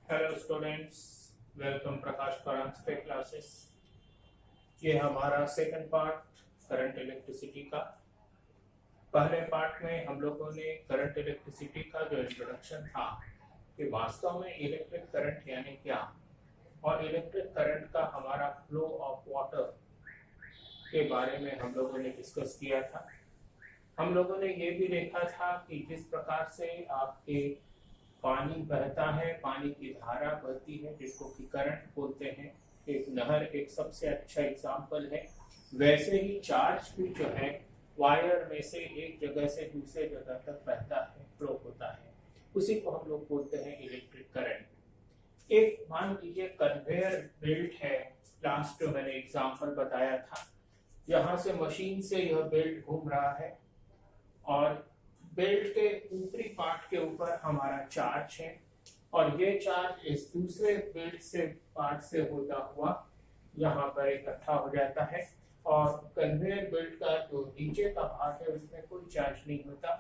Hello students, welcome प्रकाश परांज पे classes. ये हमारा सेकंड पार्ट करंट इलेक्ट्रिसिटी का। पहले पार्ट में हम लोगों ने करंट इलेक्ट्रिसिटी का जो इंट्रोडक्शन था कि वास्तव में इलेक्ट्रिक करंट यानी क्या, और इलेक्ट्रिक करंट का हमारा फ्लो ऑफ वाटर के बारे में हम लोगों ने डिस्कस किया था। हम लोगों ने ये भी देखा था कि जिस प्रकार से आपके पानी बहता है, पानी की धारा बहती है जिसको कि करंट बोलते हैं, एक नहर एक सबसे अच्छा एग्जाम्पल है। वैसे ही चार्ज भी जो है वायर में से एक जगह से दूसरे जगह तक बहता है, फ्लो होता है, उसी को हम लोग बोलते हैं इलेक्ट्रिक करंट। एक मान लीजिए कन्वेयर बेल्ट है, लास्ट जो मैंने एग्जाम्पल बताया था, यहाँ से मशीन से यह बेल्ट घूम रहा है और बेल्ट के ऊपरी पार्ट के ऊपर हमारा चार्ज है, और ये चार्ज इस दूसरे बेल्ट से पार्ट से होता हुआ यहाँ पर इकट्ठा हो जाता है। और कन्वेयर बेल्ट का जो नीचे का भाग है उसमें कोई चार्ज नहीं होता,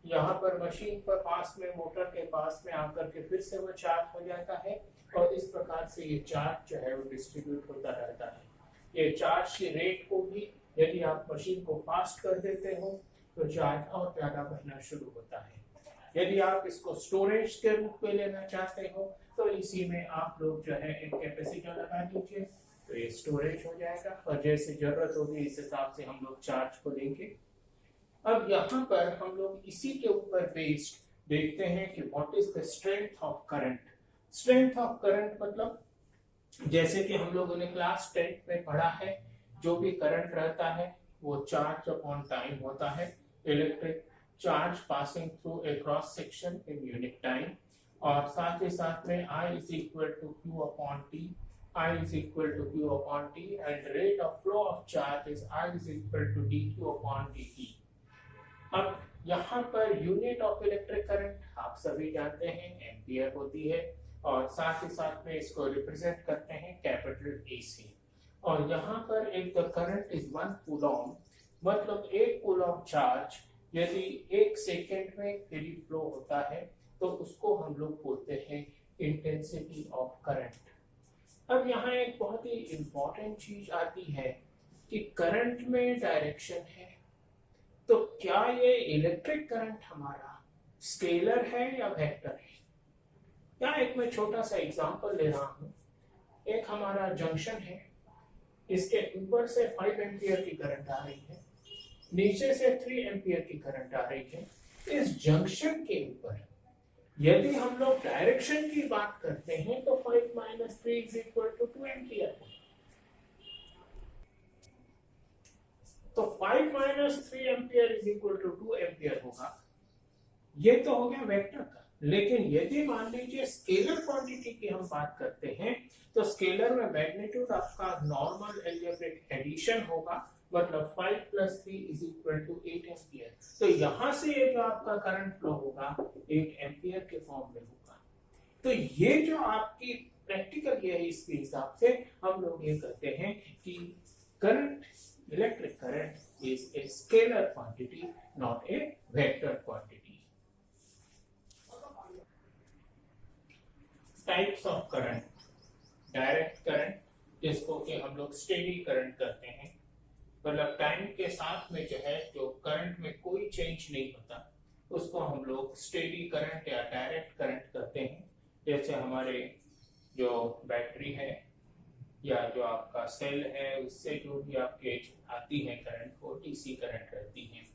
यहाँ पर मशीन पर पास में मोटर के पास में आकर के फिर से वो चार्ज हो जाता है, और इस प्रकार से ये चार्ज जो है वो डिस्ट्रीब्यूट होता रहता है। ये चार्ज की रेट को भी यदि आप मशीन को फास्ट कर देते हो तो चार्ज और ज्यादा बढ़ना शुरू होता है। यदि आप इसको स्टोरेज के रूप में लेना चाहते हो तो इसी में आप लोग जो है एक कैपेसिटर लगा दीजिए, तो ये स्टोरेज हो जाएगा, और जैसे जरूरत होगी इस हिसाब से हम लोग चार्ज को लेंगे। अब यहाँ पर हम लोग इसी के ऊपर बेस्ड देखते हैं कि what is the strength of current. Strength of current मतलब जैसे कि हम लोगों ने क्लास 10 में पढ़ा है, जो भी करंट रहता है वो चार्ज अपॉन टाइम होता है। Electric charge passing through a cross section in unit time, और साथ ही साथ में I is equal to Q upon T, I is equal to Q upon T, and rate of flow of charge is I is equal to dQ upon dt। अब यहाँ per unit of electric current आप सभी जानते हैं ampere होती है, और साथ ही साथ में इसको रिप्रेजेंट करते हैं कैपिटल ए से। और यहाँ पर एक द करंट इज 1 कूलॉम, मतलब 1 कूलॉम चार्ज यदि 1 सेकेंड में यदि फ्लो होता है तो उसको हम लोग बोलते हैं इंटेंसिटी ऑफ करंट। अब यहाँ एक बहुत ही इंपॉर्टेंट चीज आती है कि करंट में डायरेक्शन है, तो क्या ये इलेक्ट्रिक करंट हमारा स्केलर है या वेक्टर है। यहाँ एक मैं छोटा सा एग्जांपल ले रहा हूँ। एक हमारा जंक्शन है, इसके ऊपर से 5 एम्पियर की करंट आ रही है, नीचे से 3 एम्पियर की करंट आ रही है। इस जंक्शन के ऊपर यदि हम लोग डायरेक्शन की बात करते हैं तो 5 minus 3 is equal to 2 ampere. तो 5 minus 3 ampere is equal to 2 ampere होगा। ये तो हो गया वेक्टर का। लेकिन यदि मान लीजिए स्केलर क्वांटिटी की हम बात करते हैं तो स्केलर में मैग्नीट्यूड आपका नॉर्मल अलजेब्रिक एडिशन होगा, मतलब 5 plus 3 is equal to 8 ampere. तो यहाँ से ये जो आपका करंट फ्लो होगा 8 एम्पियर के फॉर्म में होगा। तो ये जो आपकी प्रैक्टिकल ये है, इसके हिसाब से हम लोग ये कहते हैं कि current, electric current is a scalar quantity, not a vector quantity. Types of current. Direct current, जिसको कि हम लोग स्टेडी करंट कहते हैं, मतलब टाइम के साथ में जो है जो करंट में कोई चेंज नहीं होता, उसको हम लोग स्टेडी करंट या डायरेक्ट करंट कहते हैं। जैसे हमारे जो बैटरी है या जो आपका सेल है, उससे जो भी आपके आती है करंट, वो डीसी करंट रहती है।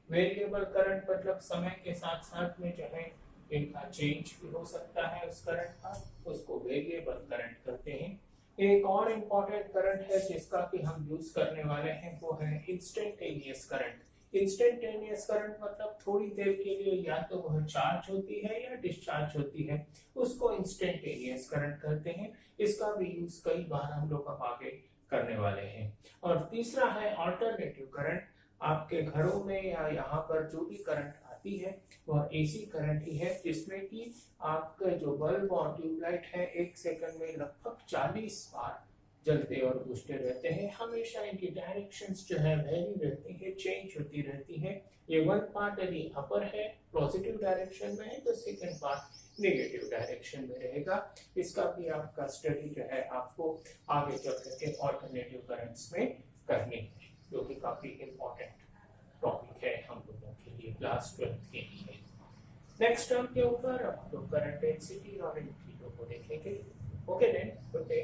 वेरिएबल करंट मतलब समय के साथ साथ में जो है इनका चेंज भी हो सकता है उस करंट का, उसको वेरिएबल करंट कहते हैं। एक और इम्पोर्टेंट करंट है जिसका कि हम यूज करने वाले हैं, वो है इंस्टेंटेनियस करंट। इंस्टेंटेनियस करंट मतलब थोड़ी देर के लिए या तो वह चार्ज होती है या डिस्चार्ज होती है, उसको इंस्टेंटेनियस करंट कहते हैं। इसका भी यूज कई बार हम लोग अब आगे करने वाले हैं। और तीसरा है अल्टरनेटिव करंट। आपके घरों में या यहाँ पर जो भी करंट आती है वह एसी करंट ही है, जिसमें कि आपका जो बल्ब और ट्यूबलाइट है 1 सेकंड में लगभग 40 बार जलते और बुझते रहते हैं। हमेशा इनकी डायरेक्शंस जो है वैरी रहती है, चेंज होती रहती है। ये वन पार्ट यदि अपर है, पॉजिटिव डायरेक्शन में है, तो सेकंड पार्ट नेगेटिव डायरेक्शन में रहेगा। इसका भी आपका स्टडी जो है आपको आगे चल करके ऑल्टरनेटिव करंट्स में करनी है, जो कि काफी इम्पोर्टेंट टॉपिक है हम लोगों के लिए क्लास 12 के लिए। नेक्स्ट टर्म के ऊपर हम लोग करंट डेंसिटी और इन चीजों को देखेंगे। Okay then, good day.